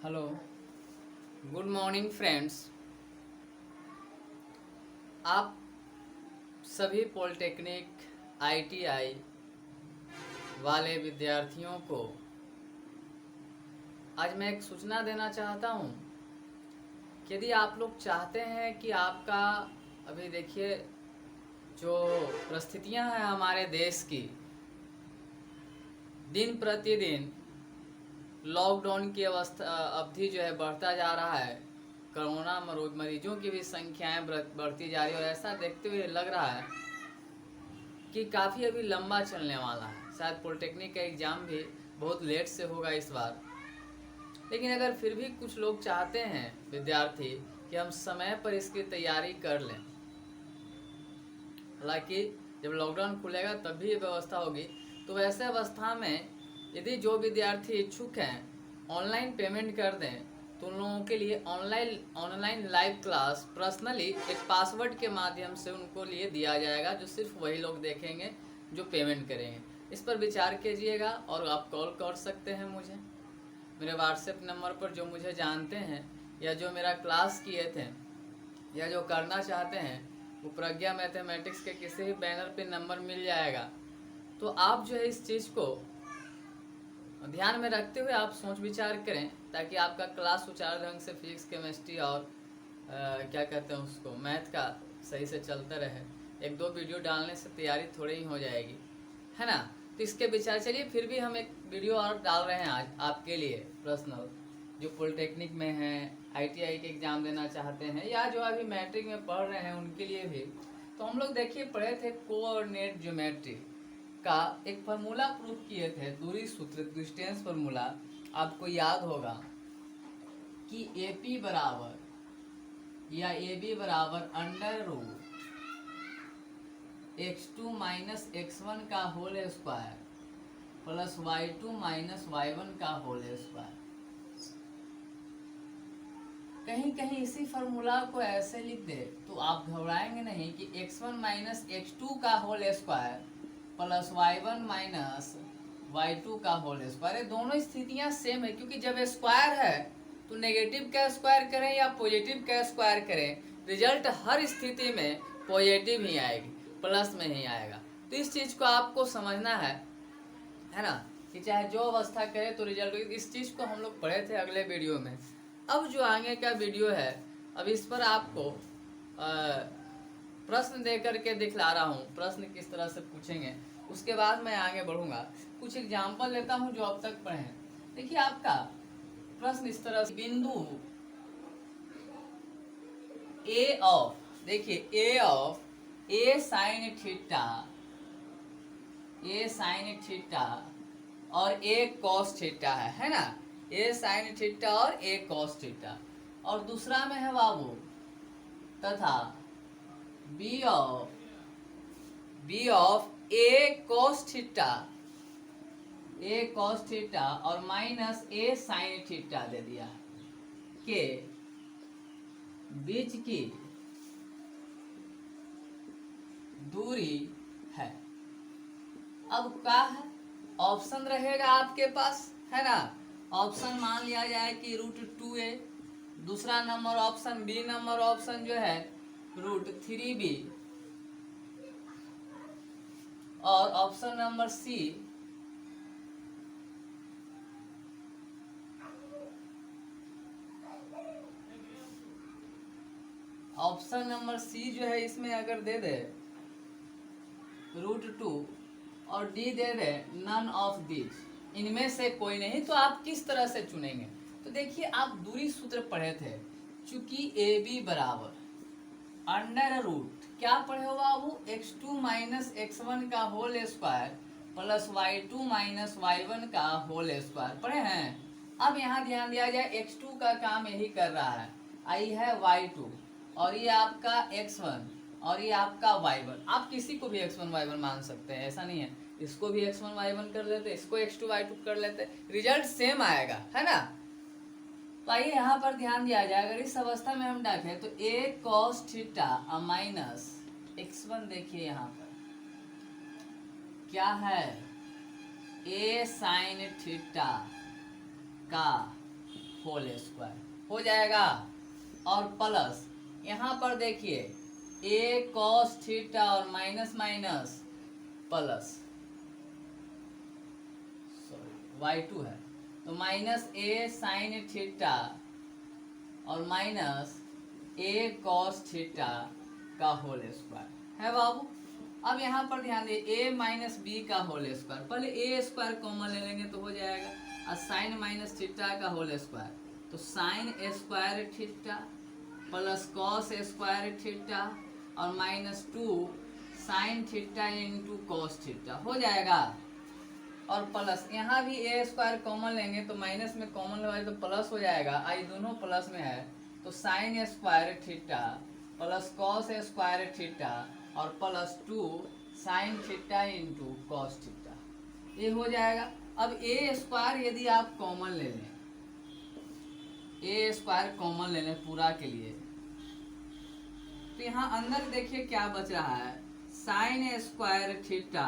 Hello, good morning friends. आप सभी polytechnic ITI वाले विद्यार्थियों को आज मैं एक सूचना देना चाहता हूं कि यदि आप लोग चाहते हैं कि आपका अभी देखिए जो परिस्थितियां हैं हमारे देश की, दिन प्रतिदिन लॉकडाउन की अवधि जो है बढ़ता जा रहा है। कोरोना मरीजों की भी संख्याएं बढ़ती जा रही है और ऐसा देखते हुए लग रहा है कि काफ़ी अभी लंबा चलने वाला है। शायद पॉलिटेक्निक का एग्ज़ाम भी बहुत लेट से होगा इस बार। लेकिन अगर फिर भी कुछ लोग चाहते हैं विद्यार्थी कि हम समय पर इसकी तैयारी कर लें, हालांकि जब लॉकडाउन खुलेगा तब भी ये व्यवस्था होगी, तो वैसे अवस्था में यदि जो विद्यार्थी इच्छुक हैं ऑनलाइन पेमेंट कर दें तो उन लोगों के लिए ऑनलाइन लाइव क्लास पर्सनली एक पासवर्ड के माध्यम से उनको लिए दिया जाएगा, जो सिर्फ वही लोग देखेंगे जो पेमेंट करेंगे। इस पर विचार कीजिएगा और आप कॉल कर सकते हैं मुझे मेरे व्हाट्सएप नंबर पर। जो मुझे जानते हैं या जो मेरा क्लास किए थे या जो करना चाहते हैं, वो प्रज्ञा मैथमेटिक्स के किसी भी बैनर पे नंबर मिल जाएगा। तो आप जो है इस चीज़ को ध्यान में रखते हुए आप सोच विचार करें ताकि आपका क्लास सुचारू ढंग से फिजिक्स केमिस्ट्री और क्या कहते हैं उसको मैथ का सही से चलता रहे। एक दो वीडियो डालने से तैयारी थोड़ी ही हो जाएगी, है ना। तो इसके विचार चलिए, फिर भी हम एक वीडियो और डाल रहे हैं आज आपके लिए पर्सनल, जो पॉलिटेक्निक में हैं, आईटीआई के एग्ज़ाम देना चाहते हैं या जो अभी मैट्रिक में पढ़ रहे हैं उनके लिए भी। तो हम लोग देखिए पढ़े थे कोऑर्डिनेट ज्योमेट्री का एक फार्मूला प्रूफ किए थे, दूरी सूत्र डिस्टेंस फार्मूला। आपको याद होगा कि AP बराबर या AB बराबर under root x2 minus x1 का whole square plus y2 minus y1 का होल स्क्वायर। कहीं कहीं इसी फार्मूला को ऐसे लिख दे तो आप घबराएंगे नहीं कि x1 माइनस x2 का whole square plus y1 minus y2 का होल स्क्वायर। ये दोनों स्थितियां सेम है, क्योंकि जब स्क्वायर है तो नेगेटिव का स्क्वायर करें या पॉजिटिव का स्क्वायर करें, रिजल्ट हर स्थिति में पॉजिटिव ही आएगी, प्लस में ही आएगा। तो इस चीज़ को आपको समझना है ना, कि चाहे जो अवस्था करे तो रिजल्ट। इस चीज़ को हम लोग पढ़े थे अगले वीडियो में। अब जो आगे का वीडियो है, अब इस पर आपको प्रश्न दे करके दिखला रहा हूँ, प्रश्न किस तरह से पूछेंगे, उसके बाद मैं आगे बढ़ूंगा। कुछ एग्जाम्पल लेता हूँ जो अब तक पढ़े हैं। देखिए आपका प्रश्न इस तरह से, बिंदु ए ऑफ, देखिए A of A sine theta, A sine theta और ए कॉस थीटा है ना। ए साइन थीटा और ए कॉस थीटा। और दूसरा में है बाबू तथा B of a cos theta, a cos theta और माइनस ए साइन थीटा दे दिया के बीच की दूरी है। अब क्या है, ऑप्शन रहेगा आपके पास, है ना। ऑप्शन मान लिया जाए कि √2a, दूसरा number option B number option जो है √3b और option number C option number C जो है इसमें अगर दे दे √2 और डी दे दे नन ऑफ दिस, इनमें से कोई नहीं, तो आप किस तरह से चुनेंगे। तो देखिए आप दूरी सूत्र पढ़े थे, चूंकि ए बी बराबर अंडर रूट क्या पढ़े हो बाबू, x2 माइनस x1 का whole square plus y2 minus y1 का होल स्क्वायर पढ़े हैं। अब यहाँ ध्यान दिया जाए, x2 का काम यही कर रहा है, आई है y2 और ये आपका x1 और ये आपका y1। आप किसी को भी x1 y1 मान सकते हैं, ऐसा नहीं है। इसको भी x1 y1 कर लेते, इसको x2 y2 कर लेते, रिजल्ट सेम आएगा, है ना। तो आइए यहाँ पर ध्यान दिया जाए, अगर इस अवस्था में हम देखें तो a cos theta minus x1, देखिए यहाँ पर क्या है, a sin थीटा का होल स्क्वायर हो जाएगा। और प्लस यहाँ पर देखिए ए कॉस थीटा और माइनस माइनस प्लस y2 है तो माइनस ए साइन थीटा और माइनस ए कॉस थीटा का होल स्क्वायर है बाबू। अब यहाँ पर ध्यान दिए ए माइनस बी का होल स्क्वायर, पहले ए स्क्वायर कॉमन ले लेंगे तो हो जाएगा और साइन माइनस थीटा का होल स्क्वायर तो sine square theta plus cos square theta और minus 2 sine theta into cos theta हो जाएगा। और प्लस यहाँ भी ए स्क्वायर कॉमन लेंगे तो माइनस में कॉमन लगाए तो प्लस हो जाएगा, आई दोनों प्लस में है तो sine square theta plus cos square theta और plus 2 sine theta into cos theta ये हो जाएगा। अब ए स्क्वायर यदि आप कॉमन ले लें, ए स्क्वायर कॉमन ले लें पूरा के लिए तो यहाँ अंदर देखिए क्या बच रहा है, sign square theta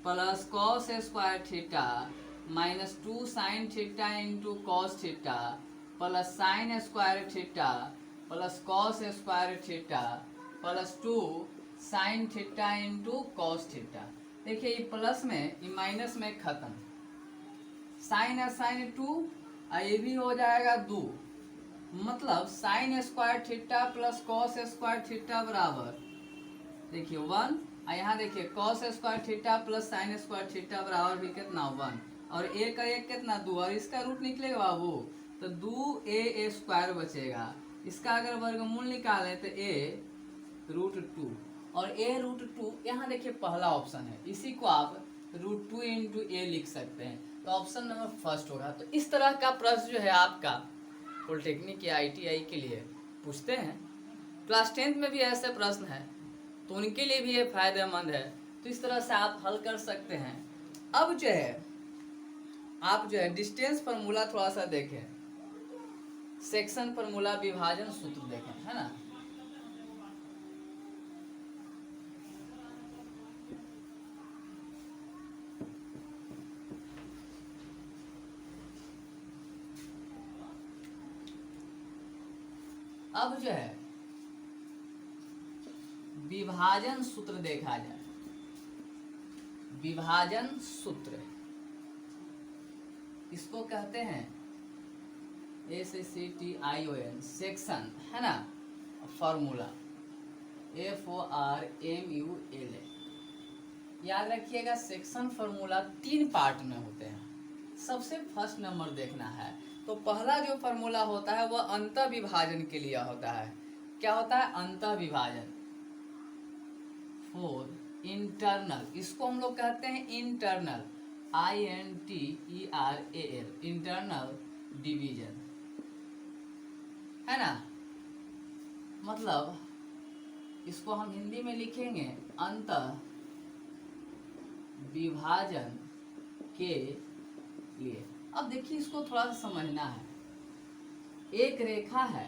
plus cos square theta minus 2 sine theta into cos theta plus sign square theta plus cos square theta plus 2 sine theta into cos theta. देखिए ये प्लस में ये माइनस में खत्म, साइन साइन 2 ये भी हो जाएगा 2, मतलब sign square theta plus cos square theta बराबर देखिए 1 यहाँ देखिए cos square theta plus sign square theta बराबर भी कितना 1 और ए का एक कितना 2 और इसका रूट निकलेगा बाबू तो 2a स्क्वायर बचेगा। इसका अगर वर्गमूल निकालें तो a√2 और a√2 यहाँ देखिए पहला ऑप्शन है, इसी को आप √2 इंटू ए लिख सकते हैं तो ऑप्शन नंबर फर्स्ट होगा। तो इस तरह का प्रश्न जो है आपका पॉलिटेक्निक या ITI के लिए पूछते हैं, क्लास 10th में भी ऐसे प्रश्न है तो उनके लिए भी ये फायदेमंद है। तो इस तरह से आप हल कर सकते हैं। अब जो है आप जो है डिस्टेंस फार्मूला थोड़ा सा देखें, सेक्शन फार्मूला विभाजन सूत्र देखें, है ना। अब जो है विभाजन सूत्र देखा जाए, विभाजन सूत्र इसको कहते हैं SECTION सेक्शन, है ना। फॉर्मूला FORMULA याद रखिएगा। सेक्शन फार्मूला 3 पार्ट में होते हैं, सबसे फर्स्ट नंबर देखना है। तो पहला जो फार्मूला होता है वह अंतः विभाजन के लिए होता है। क्या होता है? अंतः विभाजन फॉर इंटरनल, इसको हम लोग कहते हैं इंटरनल, INTERAL, इंटरनल डिवीजन, है ना। मतलब इसको हम हिंदी में लिखेंगे अंतः विभाजन के लिए। अब देखिए इसको थोड़ा सा समझना है। एक रेखा है,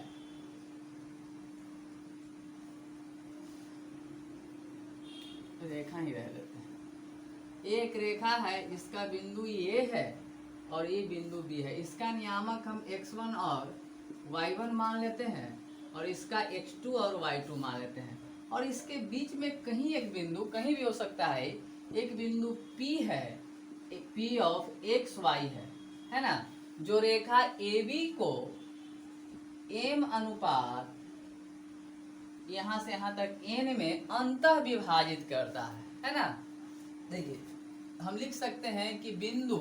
रेखा ही रह लेते हैं। एक रेखा है, इसका बिंदु ये है और ये बिंदु B है। इसका नियामक हम x1 और y1 मान लेते हैं और इसका x2 और y2 मान लेते हैं। और इसके बीच में कहीं एक बिंदु, कहीं भी हो सकता है, एक बिंदु P है, P ऑफ xy है ना, जो रेखा AB को m अनुपात यहाँ से यहाँ तक n में अंतः विभाजित करता है ना। देखिए हम लिख सकते हैं कि बिंदु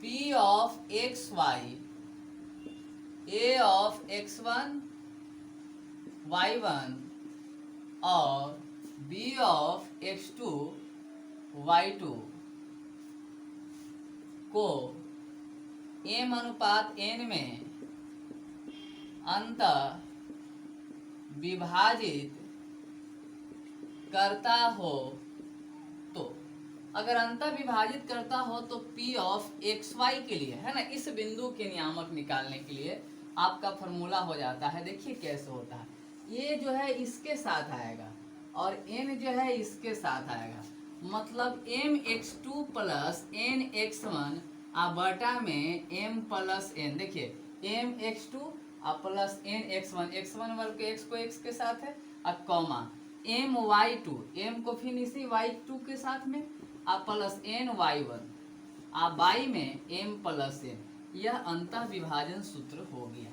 P of xy, A of x1 y1 और B ऑफ x2 y2 को m अनुपात n में अंतः विभाजित करता हो तो, अगर अंतः विभाजित करता हो तो P ऑफ xy के लिए, है ना, इस बिंदु के नियामक निकालने के लिए आपका फॉर्मूला हो जाता है। देखिए कैसे होता है, ये जो है इसके साथ आएगा और n जो है इसके साथ आएगा, मतलब mx2 प्लस nx1 अब बटा में m प्लस n, देखिए m x2 और प्लस n x1 वर्ग के x को x के साथ है और कॉमा m y2, m को फिर इसी y2 के साथ में और प्लस n y1 और y में m प्लस n, यह अंतः विभाजन सूत्र हो गया।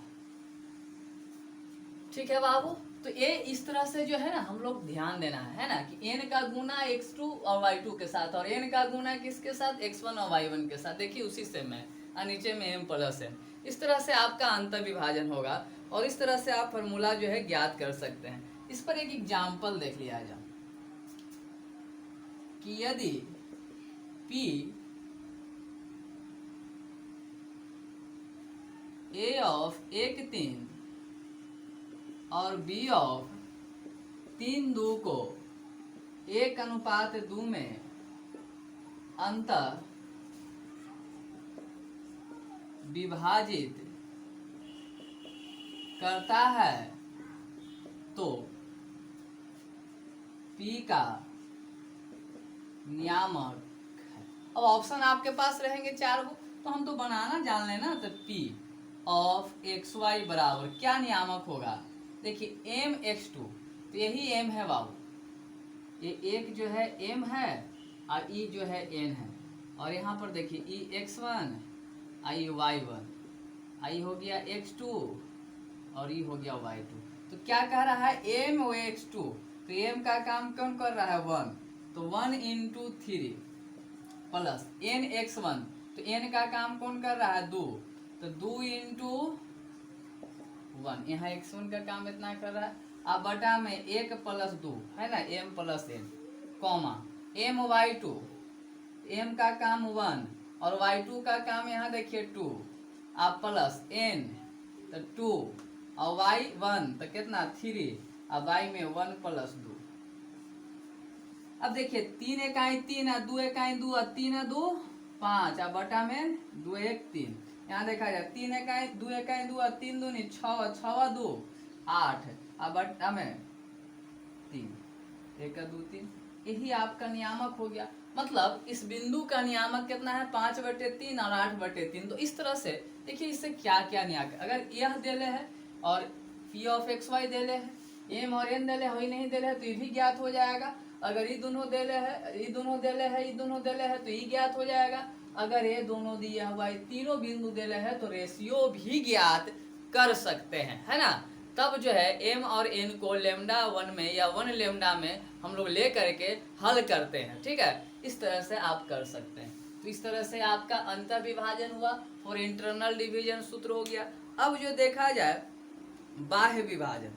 ठीक है बाबू, तो ये इस तरह से जो है ना हम लोग ध्यान देना है ना कि n का गुना x2 और y2 के साथ और n का गुना किसके साथ, x1 और y1 के साथ। देखिए उसी से मैं और नीचे में m प्लस n, इस तरह से आपका अंतर विभाजन होगा और इस तरह से आप फॉर्मूला जो है ज्ञात कर सकते हैं। इस पर एक एग्जाम्पल देख लिया जाए कि यदि p a ऑफ 1/3 और b ऑफ 3/2 को 1:2 में अंतर विभाजित करता है तो p का नियामक है। अब ऑप्शन आपके पास रहेंगे 4 को, तो हम तो बनाना जान लेना। तो p ऑफ xy बराबर क्या नियामक होगा, देखिए m x2, तो यही m है बाबू, ये एक जो है m है और e जो है n है, और यहाँ पर देखिए e x1 आई y1, आई हो गया x2 और e हो गया y2। तो क्या कह रहा है m और x2, तो m का काम कौन कर रहा है 1, तो 1 इंटू 3 प्लस n x1, तो n का काम कौन कर रहा है 2, तो 2 इंटू 1, यहाँ x1 का काम इतना कर रहा है। अब बटा में 1 प्लस 2 है ना m plus n, comma m y2, m का काम 1 और y2 का काम यहाँ देखिए 2, अब प्लस n तो 2 और y1 तो कितना 3, अब y में 1 प्लस 2। अब देखिए 3 इकाई 3 और 2 इकाई 2 और 3 और 2 5, अब बटा में 2 1 3, यहाँ देखा जाए 3 इकाई 2 इकाई 2 और 3 दूनी 6 6 2 8, अब बटा में 3 1 2 3, यही आपका नियामक हो गया। मतलब इस बिंदु का नियामक कितना है 5/3 और 8/3। तो इस तरह से देखिए इससे क्या क्या नियामक, अगर यह देले है और p ऑफ xy देले है, m और n देले वही नहीं देले है तो ये भी ज्ञात हो जाएगा। अगर ये दोनों देले है, ये दोनों देले है, ये दोनों देले है तो ये ज्ञात हो जाएगा। अगर ये दोनों दिया हुआ है, तीनों बिंदु देले है तो रेशियो भी ज्ञात कर सकते हैं, है ना। तब जो है m और n को लेमडा 1 में या 1 लेमडा में हम लोग ले करके हल करते हैं। ठीक है, इस तरह से आप कर सकते हैं। तो इस तरह से आपका अंतर विभाजन हुआ और इंटरनल डिवीजन सूत्र हो गया। अब जो देखा जाए बाह्य विभाजन,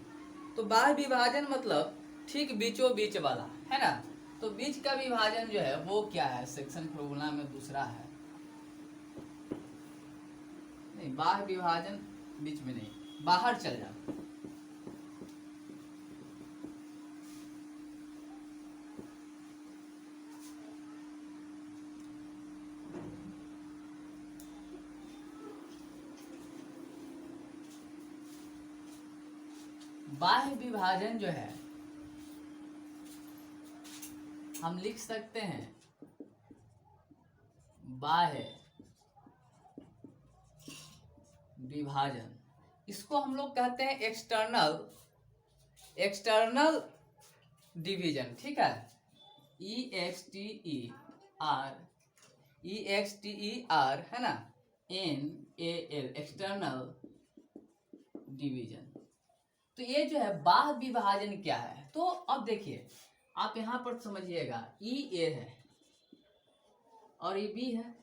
तो बाह्य विभाजन मतलब ठीक बीचों बीच वाला, है ना। तो बीच का विभाजन जो है वो क्या है, सेक्शन फॉर्मूला में दूसरा है, नहीं बाह्य विभाजन बीच में नहीं, बाहर चल जा। बाह्य विभाजन जो है हम लिख सकते हैं बाह्य विभाजन, इसको हम लोग कहते हैं एक्सटर्नल डिवीजन। ठीक है, EXTER है ना, NAL एक्सटर्नल डिवीजन। तो ये जो है बाह्य विभाजन क्या है, तो अब देखिए आप यहाँ पर समझिएगा EA है और ये B है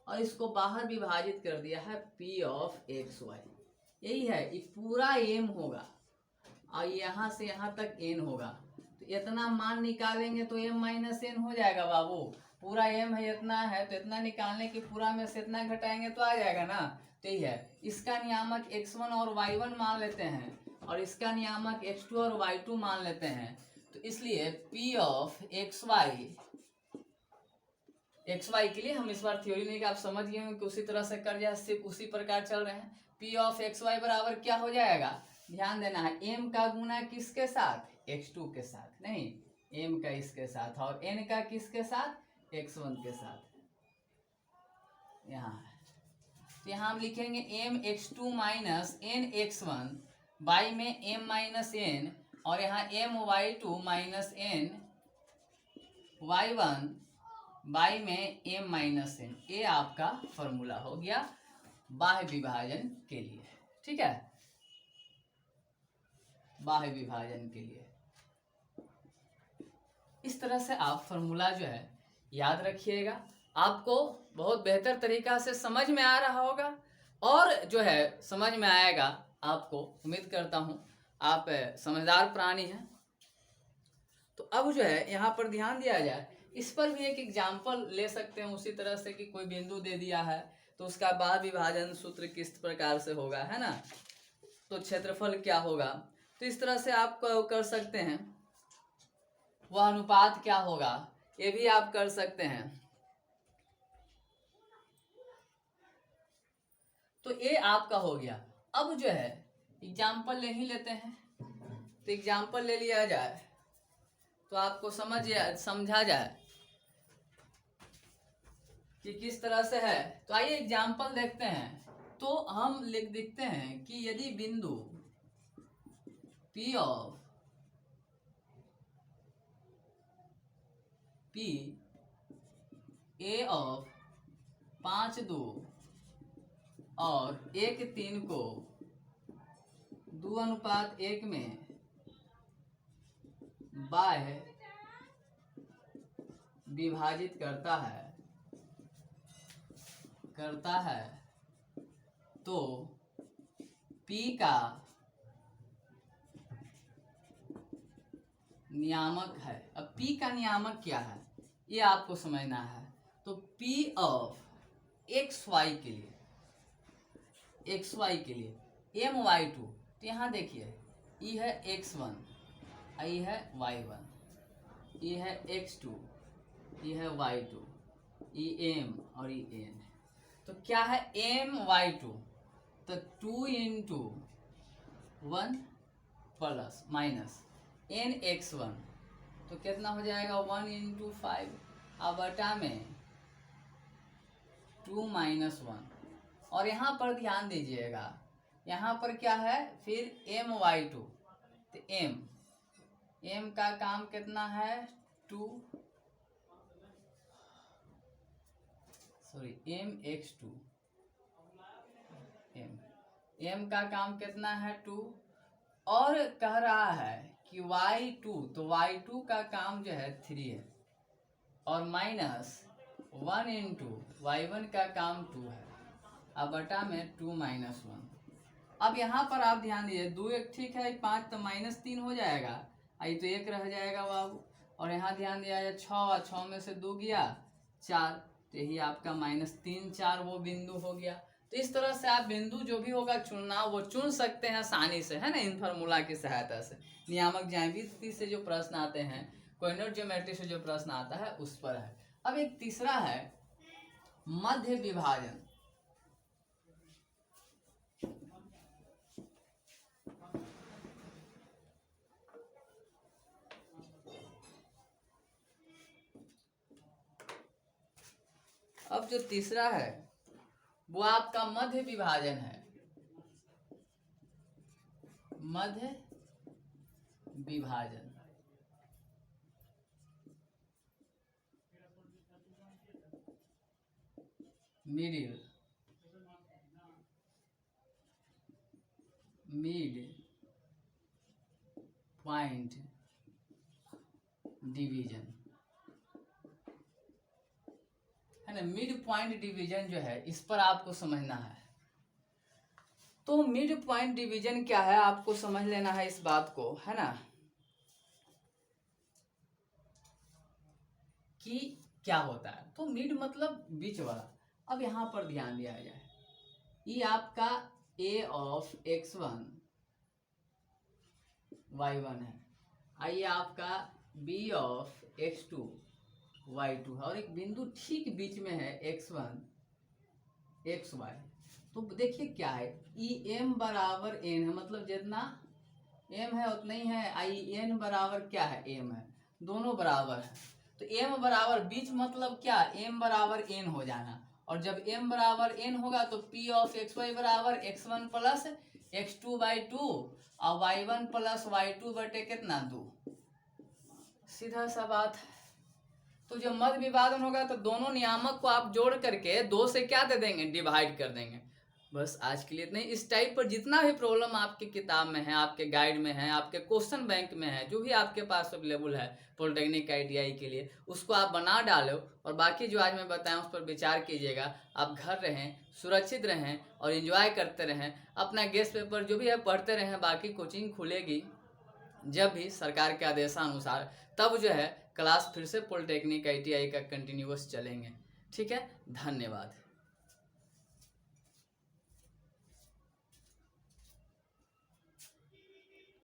और इसको बाहर विभाजित कर दिया है P ऑफ XY, यही है, ये पूरा M होगा और यहाँ से यहाँ तक N होगा। तो इतना मान निकालेंगे तो M माइनस N हो जाएगा बाबू, पूरा M है इतना है तो इतना निकालने की पूरा में से इतना घटाएंगे तो आ जाएगा ना। तो यही है, इसका नियामक x1 और y1 मान लेते हैं और इसका नियामक x2 और y2 मान लेते हैं। तो इसलिए P ऑफ XY के लिए हम इस बार थ्योरी नहीं कि आप समझ गए होंगे कि उसी तरह से कर जाए, सिर्फ उसी प्रकार चल रहे हैं। P ऑफ XY बराबर क्या हो जाएगा, ध्यान देना है, M का गुना किसके साथ, x2 के साथ, नहीं M का इसके साथ, और N का किसके साथ, x1 के साथ। यहाँ तो यहाँ हम लिखेंगे m x two minus n x one by में एम माइनस एन, और यहाँ m y two minus n y one by में एम माइनस एन। ये आपका फॉर्मूला हो गया बाह्य विभाजन के लिए। ठीक है, बाह्य विभाजन के लिए इस तरह से आप फॉर्मूला जो है याद रखिएगा। आपको बहुत बेहतर तरीका से समझ में आ रहा होगा, और जो है समझ में आएगा आपको। उम्मीद करता हूँ आप समझदार प्राणी हैं। तो अब जो है यहाँ पर ध्यान दिया जाए, इस पर भी एक एग्जाम्पल ले सकते हैं उसी तरह से कि कोई बिंदु दे दिया है तो उसका बाह्य विभाजन सूत्र किस प्रकार से होगा, है ना, तो क्षेत्रफल क्या होगा। तो इस तरह से आप कर सकते हैं। वह अनुपात क्या होगा, ये भी आप कर सकते हैं। तो ये आपका हो गया। अब जो है एग्जाम्पल ले ही लेते हैं। तो एग्जाम्पल ले लिया जाए तो आपको समझा जाए कि किस तरह से है। तो आइए एग्जाम्पल देखते हैं। तो हम लिखते हैं कि यदि बिंदु P of P A of 5-2 और 1-3 को 2:1 में बाह्य विभाजित करता है तो P का नियामक है। अब P का नियामक क्या है ये आपको समझना है। तो P ऑफ XY के लिए MY2, तो यहाँ देखिए ये है X1, ये है Y1, ये है X2, ये है Y2, ये M और ये N। तो क्या है MY2, तो 2 into 1 प्लस माइनस NX1, तो कितना हो जाएगा 1 into 5 अब बटा में 2 minus 1। और यहाँ पर ध्यान दीजिएगा, यहाँ पर क्या है फिर MY2, तो M का काम कितना है 2, सॉरी MX2, M का काम कितना है 2, और कह रहा है कि Y2, तो Y2 का काम जो है 3 है, और माइनस 1 into Y1 का काम 2 है, अब बटा में 2 minus 1। अब यहाँ पर आप ध्यान दीजिए 2 1 ठीक है, 5 तो -3 हो जाएगा, आई तो 1 रह जाएगा बाबू। और यहाँ ध्यान दिया जाए 6 में से 2 गया 4, तो यही आपका -3 4 वो बिंदु हो गया। तो इस तरह से आप बिंदु जो भी होगा चुनना वो चुन सकते हैं आसानी से, है ना, इन फार्मूला की सहायता से। नियामक ज्यामिति से जो प्रश्न आते हैं, कोऑर्डिनेट ज्योमेट्री से जो प्रश्न आता है उस पर है। अब एक तीसरा है मध्य विभाजन। अब जो तीसरा है वो आपका मध्य विभाजन है। मध्य विभाजन मिड पॉइंट डिवीजन, है ना। मिड पॉइंट डिवीजन जो है इस पर आपको समझना है। तो मिड पॉइंट डिवीजन क्या है आपको समझ लेना है इस बात को, है ना, कि क्या होता है। तो मिड मतलब बीच वाला। अब यहाँ पर ध्यान दिया जाए, ये आपका A ऑफ X1 Y1 है, आइए आपका B ऑफ X2 Y2 है, और एक बिंदु ठीक बीच में है X1 XY। तो देखिए क्या है, ई M बराबर N है, मतलब जितना M है उतना ही है, आई N बराबर क्या है M है, दोनों बराबर है। तो M बराबर बीच मतलब क्या, M बराबर N हो जाना, और जब m बराबर n होगा तो p ऑफ एक्स वाई बराबर x1 प्लस x2 बाई 2 और y1 प्लस y2 बटे कितना 2। सीधा सा बात है। तो जब मध्य विभाजन होगा तो दोनों नियामक को आप जोड़ करके 2 से क्या दे देंगे, डिवाइड कर देंगे। बस आज के लिए इतना ही। इस टाइप पर जितना भी प्रॉब्लम आपकी किताब में है, आपके गाइड में है, आपके क्वेश्चन बैंक में है, जो भी आपके पास अवेलेबल है पॉलिटेक्निक ITI के लिए, उसको आप बना डालो और बाकी जो आज मैं बताया उस पर विचार कीजिएगा। आप घर रहें, सुरक्षित रहें और एंजॉय करते रहें। अपना गेस्ट पेपर जो भी है पढ़ते रहें। बाकी कोचिंग खुलेगी जब भी सरकार के आदेशानुसार, तब जो है क्लास फिर से पॉलिटेक्निक ITI का कंटिन्यूअस चलेंगे। ठीक है, धन्यवाद।